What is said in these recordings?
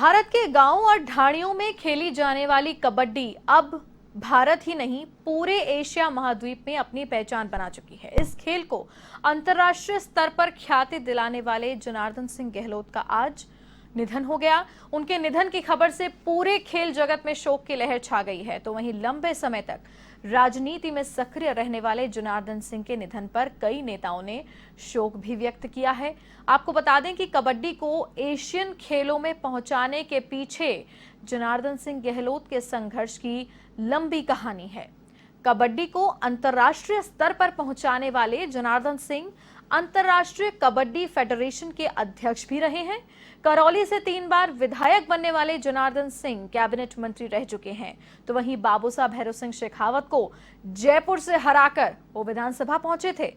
भारत के गांवों और ढाणियों में खेली जाने वाली कबड्डी अब भारत ही नहीं पूरे एशिया महाद्वीप में अपनी पहचान बना चुकी है। इस खेल को अंतर्राष्ट्रीय स्तर पर ख्याति दिलाने वाले जनार्दन सिंह गहलोत का आज निधन हो गया। उनके निधन की खबर से पूरे खेल जगत में शोक की लहर छा गई है। तो वहीं लंबे समय तक राजनीति में सक्रिय रहने वाले जनार्दन सिंह के निधन पर कई नेताओं ने शोक भी व्यक्त किया है। आपको बता दें कि कबड्डी को एशियन खेलों में पहुंचाने के पीछे जनार्दन सिंह गहलोत के संघर्ष की लंबी कहानी है। कबड्डी को अंतर्राष्ट्रीय स्तर पर पहुंचाने वाले जनार्दन सिंह अंतर्राष्ट्रीय कबड्डी फेडरेशन के अध्यक्ष भी रहे हैं। करौली से 3 बार विधायक बनने वाले जनार्दन सिंह कैबिनेट मंत्री रह चुके हैं। तो वहीं बाबू साहब भैरव सिंह शेखावत को जयपुर से हराकर वो विधानसभा पहुंचे थे।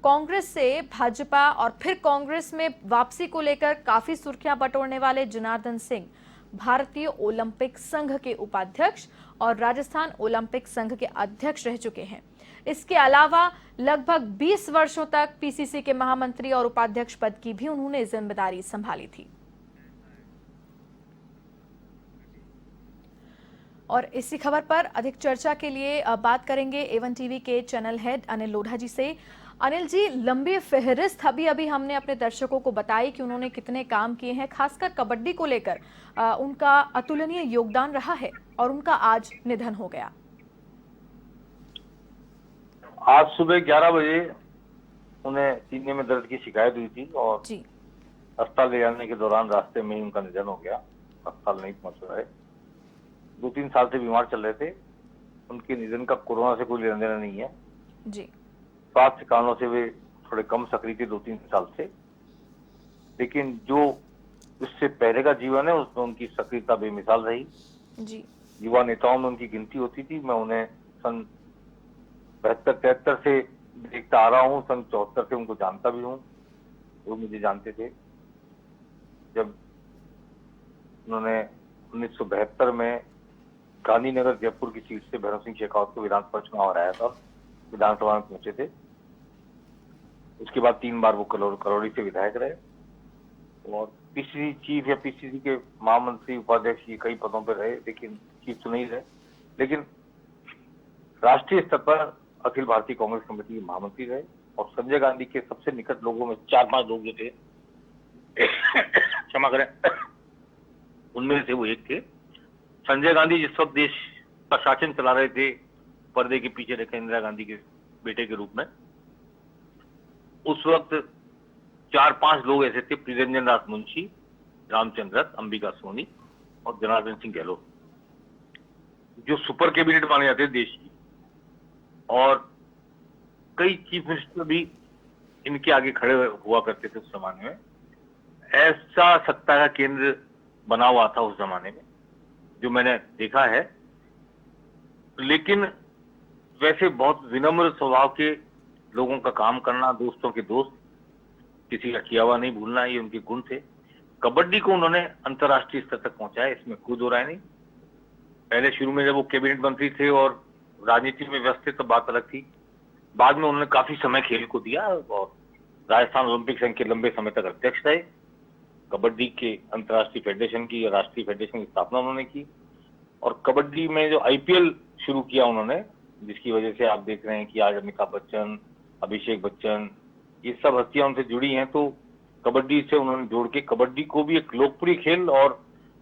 कांग्रेस से भाजपा और फिर कांग्रेस में वापसी को लेकर काफी सुर्खियां बटोरने वाले जनार्दन सिंह भारतीय ओलंपिक संघ के उपाध्यक्ष और राजस्थान ओलंपिक संघ के अध्यक्ष रह चुके हैं। इसके अलावा लगभग 20 वर्षों तक पीसीसी के महामंत्री और उपाध्यक्ष पद की भी उन्होंने जिम्मेदारी संभाली थी। और इसी खबर पर अधिक चर्चा के लिए बात करेंगे एवन टीवी के चैनल हेड अनिल लोढ़ा जी से। अनिल जी, लंबी फहरिस्त अभी हमने अपने दर्शकों को बताई कि उन्होंने कितने काम किए हैं, खासकर कबड्डी को लेकर उनका अतुलनीय योगदान रहा है और उनका आज निधन हो गया। आज सुबह 11 बजे उन्हें सीने में दर्द की शिकायत हुई थी और अस्पताल ले जाने के दौरान रास्ते में ही उनका निधन हो गया। अस्पताल नहीं पहुंच रहे, 2-3 साल से बीमार चल रहे थे। उनके निधन का कोरोना से कोई लेना देना नहीं है जी। स्वास्थ्य कारणों से वे थोड़े कम सक्रिय थे 2-3 साल से, लेकिन जो उससे पहले का जीवन है उसमें उनकी सक्रियता बेमिसाल रही जी। युवा नेताओं में उनकी गिनती होती थी। मैं उन्हें सन 72-73 से देखता आ रहा हूँ, सन 74 से उनको जानता भी हूँ। वो मुझे जानते थे जब उन्होंने 1972 में गांधीनगर जयपुर की सीट से भैरव सिंह शेखावत को विधानसभा चुनाव हराया था, विधानसभा में पहुंचे थे। उसके बाद 3 बार वो करौली से विधायक रहे और पीसीसी चीफ या पीसीसी के महामंत्री उपाध्यक्ष ये कई पदों पर रहे, लेकिन चीफ तो नहीं रहे। लेकिन राष्ट्रीय स्तर पर अखिल भारतीय कांग्रेस कमेटी के महामंत्री रहे और संजय गांधी के सबसे निकट लोगों में 4-5 लोग जो थे क्षमा करें, उनमें से वो एक थे। संजय गांधी जिस वक्त देश का शासन चला रहे थे पर्दे के पीछे रखे इंदिरा गांधी के बेटे के रूप में, उस वक्त 4-5 लोग ऐसे थे, प्रियरंजन दास मुंशी, रामचंद्र रथ, अंबिका सोनी और जनार्दन सिंह गहलोत, जो सुपर कैबिनेट माने जाते देश की। और कई चीफ मिनिस्टर भी इनके आगे खड़े हुआ करते थे उस जमाने में। ऐसा सत्ता का केंद्र बना हुआ था उस जमाने में, जो मैंने देखा है। लेकिन वैसे बहुत विनम्र स्वभाव के लोगों का काम करना, दोस्तों के दोस्त, किसी का किया हुआ नहीं भूलना, ये उनके गुण थे। कबड्डी को उन्होंने अंतर्राष्ट्रीय स्तर तक पहुंचाया, इसमें कोई दो राय नहीं। पहले शुरू में जब वो कैबिनेट मंत्री थे और राजनीति में व्यस्त थे तब बात अलग थी। बाद में उन्होंने काफी समय खेल को दिया और राजस्थान ओलंपिक संघ के लंबे समय तक अध्यक्ष रहे। कबड्डी के अंतर्राष्ट्रीय फेडरेशन की या राष्ट्रीय फेडरेशन की स्थापना उन्होंने की और कबड्डी में जो आईपीएल शुरू किया उन्होंने, जिसकी वजह से आप देख रहे हैं कि आज अमिताभ बच्चन, अभिषेक बच्चन, ये सब हस्तियां उनसे जुड़ी हैं। तो कबड्डी से उन्होंने जोड़ के कबड्डी को भी एक लोकप्रिय खेल और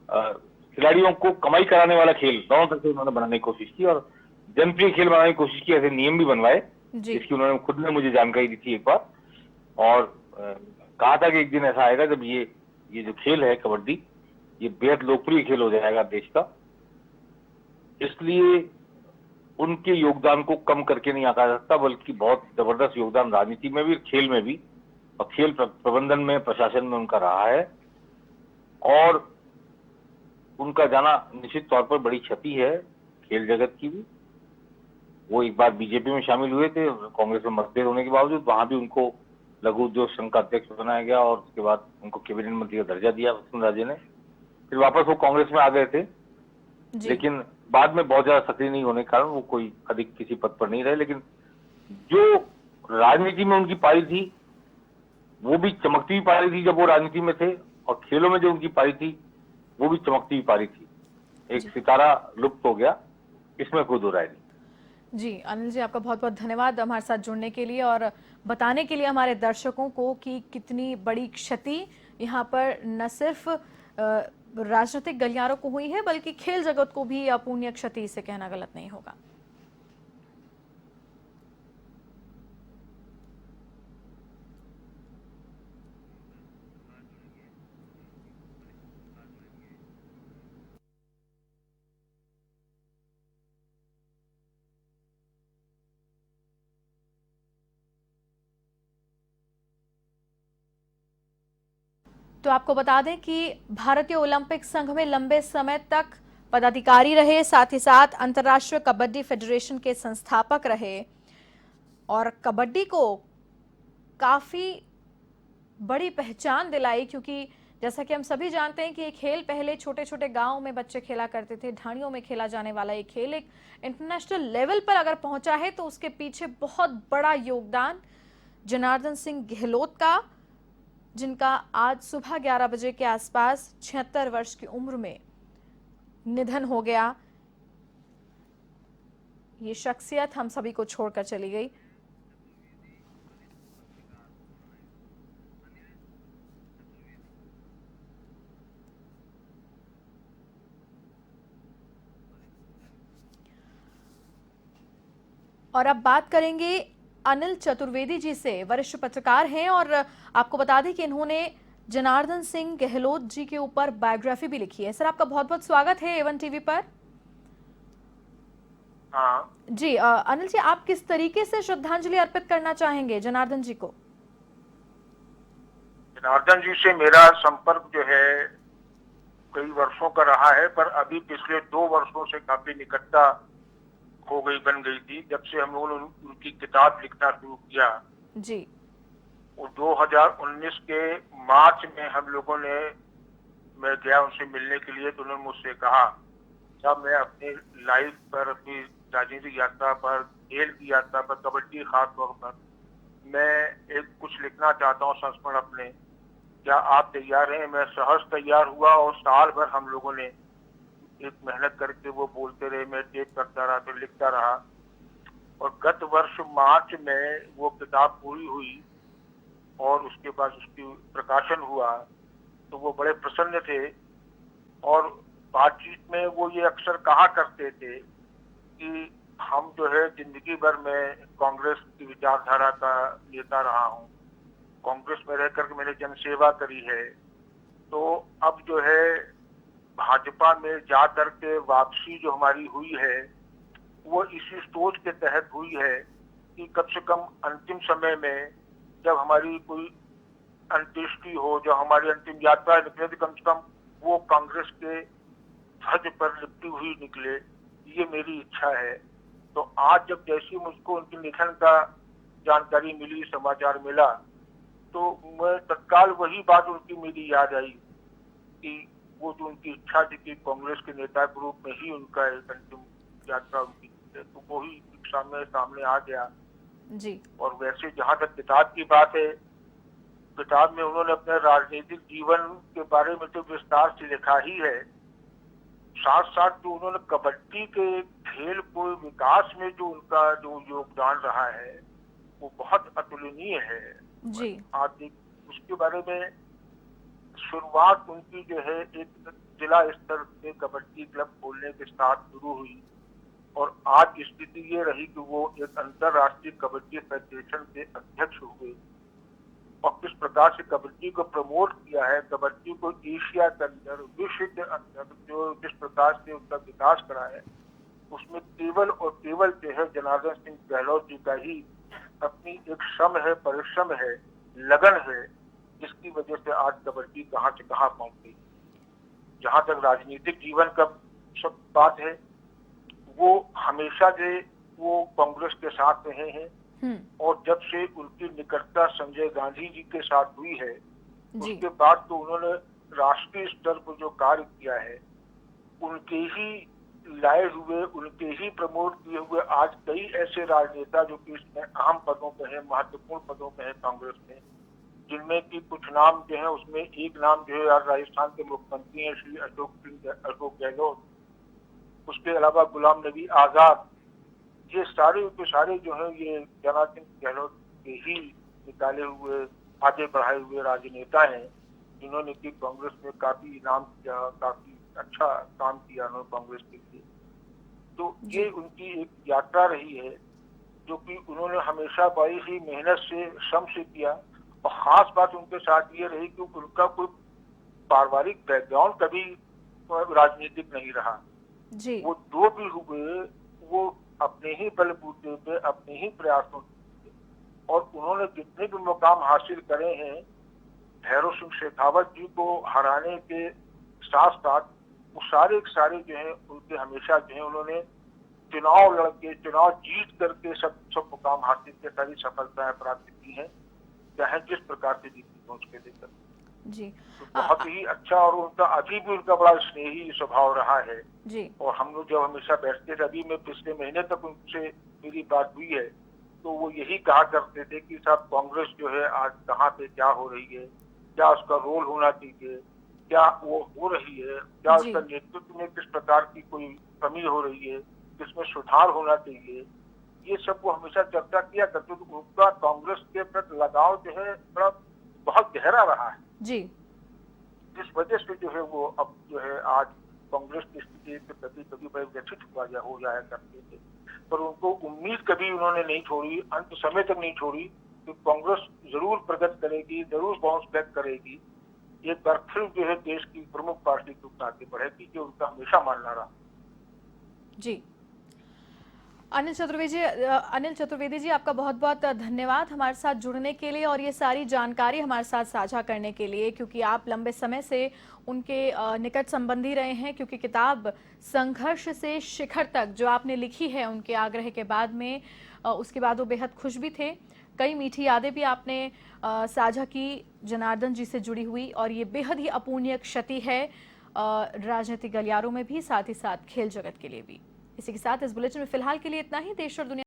खिलाड़ियों को कमाई कराने वाला खेल दोनों तरह से उन्होंने बनाने की कोशिश की और जनप्रिय खेल बनाने की कोशिश की। ऐसे नियम भी बनवाए जिसकी उन्होंने खुद ने मुझे जानकारी दी थी एक बार, और कहा था कि एक दिन ऐसा आएगा जब ये जो खेल है कबड्डी, ये बेहद लोकप्रिय खेल हो जाएगा देश का। इसलिए उनके योगदान को कम करके नहीं आंका जा सकता, बल्कि बहुत जबरदस्त योगदान राजनीति में भी, खेल में भी और खेल प्रबंधन में, प्रशासन में उनका रहा है। और उनका जाना निश्चित तौर पर बड़ी क्षति है खेल जगत की भी। वो एक बार बीजेपी में शामिल हुए थे, कांग्रेस में मतभेद होने के बावजूद, वहां भी उनको लघु उद्योग संघ का अध्यक्ष बनाया गया और उसके बाद उनको कैबिनेट मंत्री का दर्जा दिया वसुंधरा ने। फिर वापस वो कांग्रेस में आ गए थे, लेकिन बाद में बहुत ज्यादा सक्रिय नहीं होने के कारण वो कोई अधिक किसी पद पर नहीं रहे। लेकिन जो राजनीति में उनकी पारी थी वो भी चमकती हुई पारी थी जब वो राजनीति में थे, और खेलों में जो उनकी पारी थी वो भी चमकती हुई पारी थी। एक जी सितारा लुप्त हो गया, इसमें कोई दो राय नहीं। जी, अनिल जी आपका बहुत बहुत धन्यवाद हमारे साथ जुड़ने के लिए और बताने के लिए हमारे दर्शकों को कि कितनी बड़ी क्षति यहाँ पर न सिर्फ राजनीतिक गलियारों को हुई है बल्कि खेल जगत को भी अपूर्णीय क्षति, इसे कहना गलत नहीं होगा। तो आपको बता दें कि भारतीय ओलंपिक संघ में लंबे समय तक पदाधिकारी रहे, साथ ही साथ अंतर्राष्ट्रीय कबड्डी फेडरेशन के संस्थापक रहे और कबड्डी को काफी बड़ी पहचान दिलाई, क्योंकि जैसा कि हम सभी जानते हैं कि ये खेल पहले छोटे छोटे गांव में बच्चे खेला करते थे, ढाणियों में खेला जाने वाला ये खेल एक इंटरनेशनल लेवल पर अगर पहुंचा है तो उसके पीछे बहुत बड़ा योगदान जनार्दन सिंह गहलोत का, जिनका आज सुबह 11 बजे के आसपास 76 वर्ष की उम्र में निधन हो गया। ये शख्सियत हम सभी को छोड़कर चली गई। और अब बात करेंगे अनिल चतुर्वेदी जी से, वरिष्ठ पत्रकार हैं और आपको बता दें कि इन्होंने जनार्दन सिंह गहलोत जी के ऊपर बायोग्राफी भी लिखी है। सर आपका बहुत बहुत स्वागत है एवन टीवी पर। हाँ जी अनिल जी, आप किस तरीके से श्रद्धांजलि अर्पित करना चाहेंगे जनार्दन जी को? जनार्दन जी से मेरा संपर्क जो है कई वर्षों का रहा है, पर अभी पिछले 2 वर्षों से काफी निकटता हो गई, बन गई थी जब से हम लोगों ने उनकी किताब लिखना शुरू किया। जी वो 2019 के मार्च में हम लोगों ने, मैं गया उनसे मिलने के लिए, तो उन्होंने मुझसे कहा साहब मैं अपनी लाइफ पर, अपनी राजनीतिक यात्रा पर, खेल की यात्रा पर, कबड्डी खास तौर पर मैं एक कुछ लिखना चाहता हूँ संस्मरण अपने, क्या आप तैयार हैं? मैं सहज तैयार हुआ और साल भर हम लोगों ने एक मेहनत करके वो बोलते रहे, मैं टेप करता रहा, तो लिखता रहा। और गत वर्ष मार्च में वो किताब पूरी हुई और उसके बाद उसकी प्रकाशन हुआ, तो वो बड़े प्रसन्न थे। और बातचीत में वो ये अक्सर कहा करते थे कि हम जो है जिंदगी भर में कांग्रेस की विचारधारा का नेता रहा हूँ, कांग्रेस में रहकर के मैंने जनसेवा करी है, तो अब जो है भाजपा में जाकर के वापसी जो हमारी हुई है वो इसी सोच के तहत हुई है कि कम से कम अंतिम समय में जब हमारी कोई अंत्येष्टि हो, जब हमारी अंतिम यात्रा निकले, तो कम से कम वो कांग्रेस के ध्वज पर लिपटी हुई निकले, ये मेरी इच्छा है। तो आज जब जैसी मुझको उनके निधन का जानकारी मिली, समाचार मिला, तो मैं तत्काल वही बात उनकी मेरी याद आई कि वो जो उनकी इच्छा थी कि कांग्रेस के नेता के रूप में ही उनका एक अंतिम यात्रा उनकी, तो वो ही सामने आ गया जी। और वैसे जहां तक किताब की बात है, किताब में उन्होंने अपने राजनीतिक जीवन के बारे में तो विस्तार से लिखा ही है, साथ साथ जो उन्होंने कबड्डी के खेल को विकास में जो उनका जो योगदान रहा है वो बहुत अतुलनीय है जी आप उसके बारे में। शुरुआत उनकी जो है एक जिला स्तर पे कबड्डी क्लब खोलने के साथ शुरू हुई और आज स्थिति ये रही कि वो एक अंतरराष्ट्रीय कबड्डी फेडरेशन के अध्यक्ष हुए और किस प्रकार से कबड्डी को प्रमोट किया है, कबड्डी को एशिया के अंदर, विश्व के अंदर जो जिस प्रकार से उसका विकास करा है, उसमें केवल और केवल जो है जनार्दन सिंह गहलोत जी का ही अपनी एक श्रम है, परिश्रम है, लगन है, जिसकी वजह से आज कबड्डी कहाँ से कहाँ पहुंच गई। जहां तक राजनीतिक जीवन का सब बात है, वो हमेशा से वो कांग्रेस के साथ रहे हैं और जब से उनकी निकटता संजय गांधी जी के साथ हुई है, उसके बाद तो उन्होंने राष्ट्रीय स्तर पर जो कार्य किया है, उनके ही लाए हुए, उनके ही प्रमोट किए हुए आज कई ऐसे राजनेता जो कि इसमें अहम पदों पे हैं, महत्वपूर्ण पदों पे हैं कांग्रेस में, जिनमें कि कुछ नाम जो है, उसमें एक नाम जो है आज राजस्थान के मुख्यमंत्री हैं श्री अशोक गहलोत, उसके अलावा गुलाम नबी आजाद, ये सारे के सारे जो है ये जनार्दन गहलोत के ही निकाले हुए आगे बढ़ाए हुए राजनेता हैं, जिन्होंने कि कांग्रेस में काफी नाम किया, काफी अच्छा काम किया उन्होंने कांग्रेस के लिए। तो ये उनकी एक यात्रा रही है जो कि उन्होंने हमेशा बड़ी ही मेहनत से, श्रम से किया। और खास बात उनके साथ ये रही कि उनका कोई पारिवारिक बैकग्राउंड कभी राजनीतिक नहीं रहा जी। वो जो भी हुए वो अपने ही बलबूते पे, अपने ही प्रयासों से, और उन्होंने जितने भी मुकाम हासिल करे हैं भैरव सिंह शेखावत जी को हराने के साथ साथ, वो सारे के सारे जो है उनके हमेशा जो है उन्होंने चुनाव लड़के, चुनाव जीत करके सब मुकाम हासिल के सारी सफलताएं प्राप्त की हैं, चाहे जिस प्रकार से जीती हो उसके लेकर जी। तो बहुत ही अच्छा। और उनका अभी भी उनका बड़ा स्नेही स्वभाव रहा है जी। और हम लोग जब हमेशा बैठते थे, अभी मैं पिछले महीने तक उनसे मेरी बात हुई है, तो वो यही कहा करते थे कि साहब कांग्रेस जो है आज कहाँ पे क्या हो रही है, क्या उसका रोल होना चाहिए, क्या वो हो रही है, क्या उसका नेतृत्व में किस प्रकार की कोई कमी हो रही है, किसमें सुधार होना चाहिए, ये सब वो हमेशा चर्चा किया करते। तो उनका कांग्रेस के प्रति लगाव जो है बड़ा बहुत गहरा रहा है जी। जिस वजह से जो है वो अब जो है आज कांग्रेस की स्थिति के प्रति कभी बड़े व्यथित हो जाया करते थे, पर उनको उम्मीद कभी उन्होंने नहीं छोड़ी, अंत समय तक नहीं छोड़ी कि कांग्रेस जरूर प्रगति करेगी, जरूर बाउंस बैक करेगी, एक बार फिर जो है देश की प्रमुख पार्टी के रूप में आगे बढ़ेगी, जो उनका हमेशा मानना रहा। जी। अनिल चतुर्वेदी जी, आपका बहुत बहुत धन्यवाद हमारे साथ जुड़ने के लिए और ये सारी जानकारी हमारे साथ साझा करने के लिए, क्योंकि आप लंबे समय से उनके निकट संबंधी रहे हैं। क्योंकि किताब संघर्ष से शिखर तक जो आपने लिखी है उनके आग्रह के बाद में, उसके बाद वो बेहद खुश भी थे। कई मीठी यादें भी आपने साझा की जनार्दन जी से जुड़ी हुई, और ये बेहद ही अपूर्णीय क्षति है राजनीतिक गलियारों में भी, साथ ही साथ खेल जगत के लिए भी। इसी के साथ इस बुलेटिन में फिलहाल के लिए इतना ही। देश और दुनिया